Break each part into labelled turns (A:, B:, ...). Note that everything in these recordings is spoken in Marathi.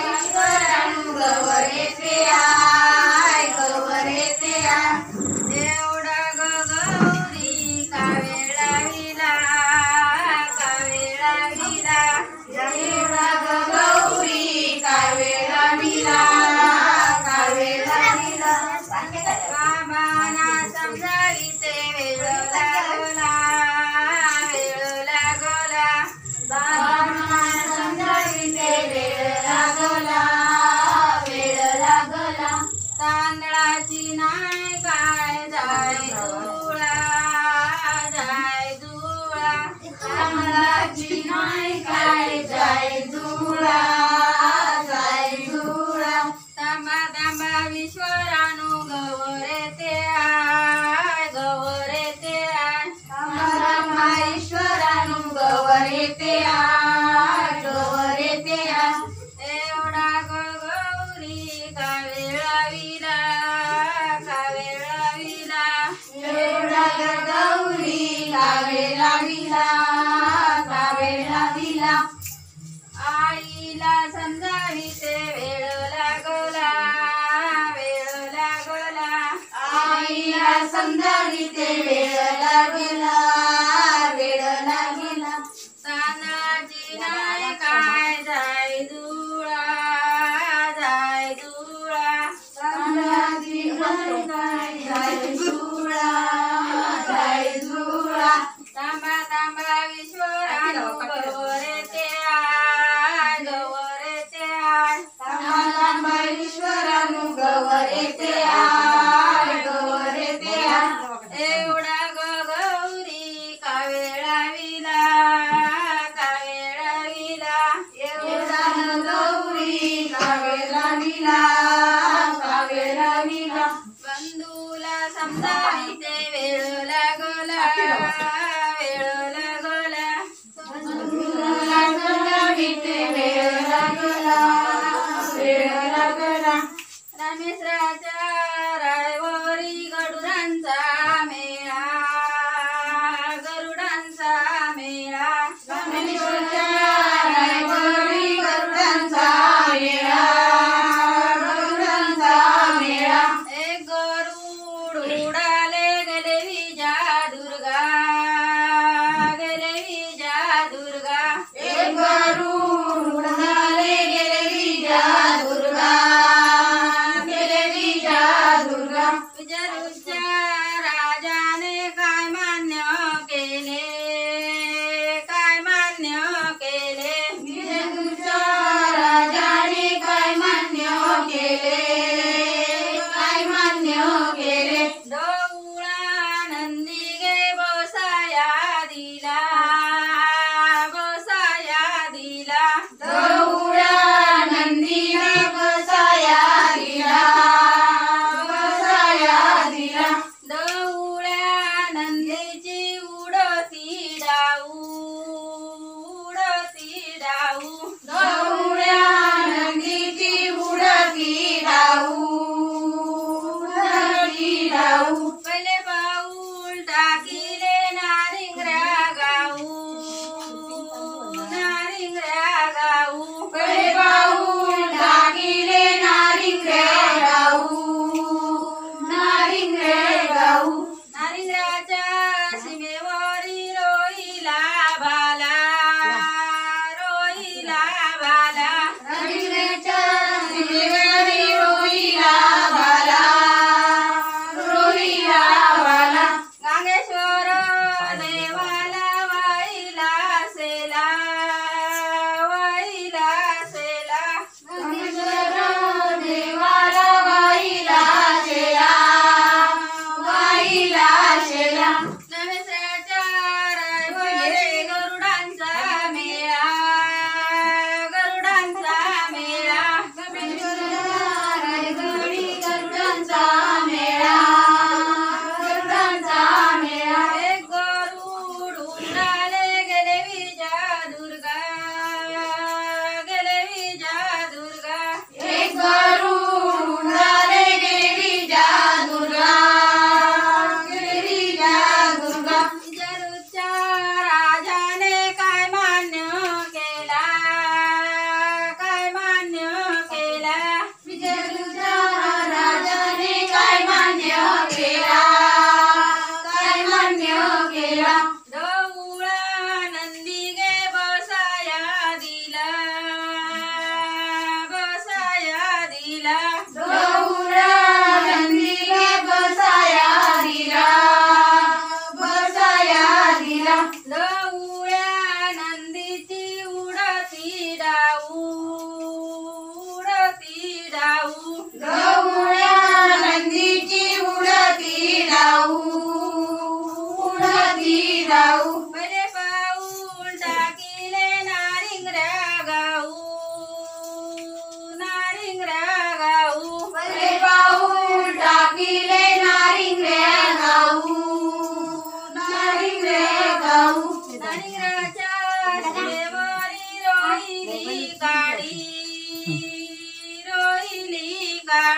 A: ईश्वरानु गवरेते आय गवरेते आय एवढा गौरी कावेळा विला एवढा गौरी कावेळा विला बाबांना समजाविते वेळ लागला बाबांना समजाविते वेळ लागला तांदळाची नाही काय जाय धुळा तांदळाची नाही काय जाय धुळा तांबा तांबा ईश्वरानु गवरेते आय तांबा ईश्वरानु गवरेते आय एवढा गौरी कावेळा विला एवढा गौरी कावेळा विला आईला समजाविते वेळ लागला आईला समजाविते वेळ लागला तांदळाची नाही काय जाय धुळा तांदळाची नाही काय जाय धुळा तांबा तांबा ईश्वरानु गवरेते आय तांबा ईश्वरानु गवरेते आय एवढा गौरी कावेळा विला एवढा गौरी कावेळा विला बंधूला समजाविते वेळ लागला बंधूला समजाविते वेळ लागला रामेश्वराच्या रायवरी गरुडांचा मेळा रामेश्वराच्या रायवरी गरुडांचा मेळा एक गरुड उडाले गेले विजा दुर्गा एक गरुड उडाले गेले विजा दुर्गा विजरूच्या राजाने काय मान्य केले विजरूच्या राजाने काय मान्य केले डोळा नंदी गे बसाया दिला डोळा नंदी गे बसाया दिला डोळ्या नंदीची उडती डाऊ डोळ्या नंदीची उडती डाऊ पहिले पाऊल टाकिले नारिंगऱ्या गाऊ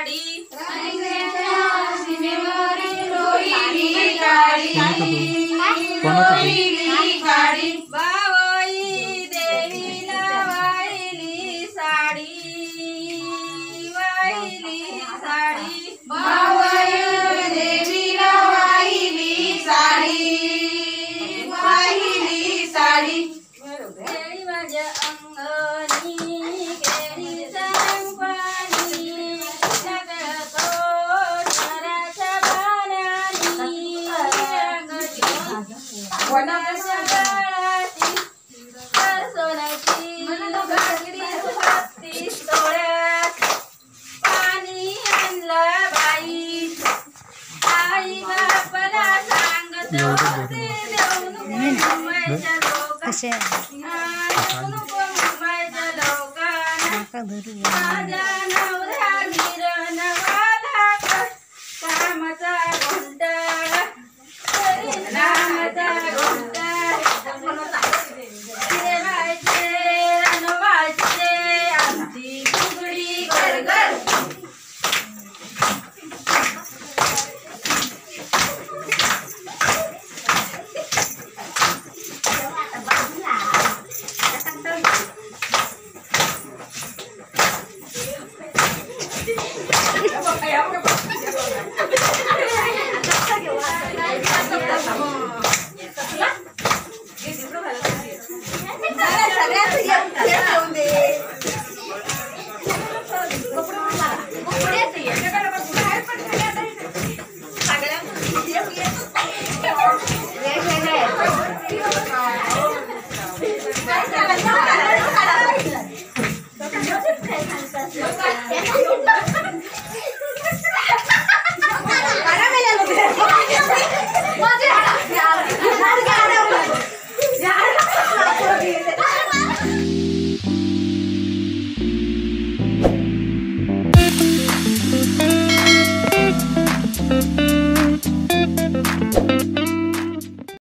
A: साडी
B: रंगीच्या सीमेवरील रोहिणी काळी रोहिणी काळी
A: बावई देवीला वाहिली साडी वाहिली साडी
B: बावई देवीला वाहिली साडी वाहिली साडी
A: केळी माझ्या अंगणी केळीचा पाणी सगळतो शहराच्या पाण्यानी वनाच्या काळाची सोन्याची भाकरी 36 तोळ्यात पाणी आणलं बाई आई बापाला सांगत होते देऊ नको मुंबईच्या लोकांना देऊ नको मुंबईच्या लोकांना माझ्या नवऱ्या गिरणवाला कामाचा घोंटाळा नामाचा घोंटाळा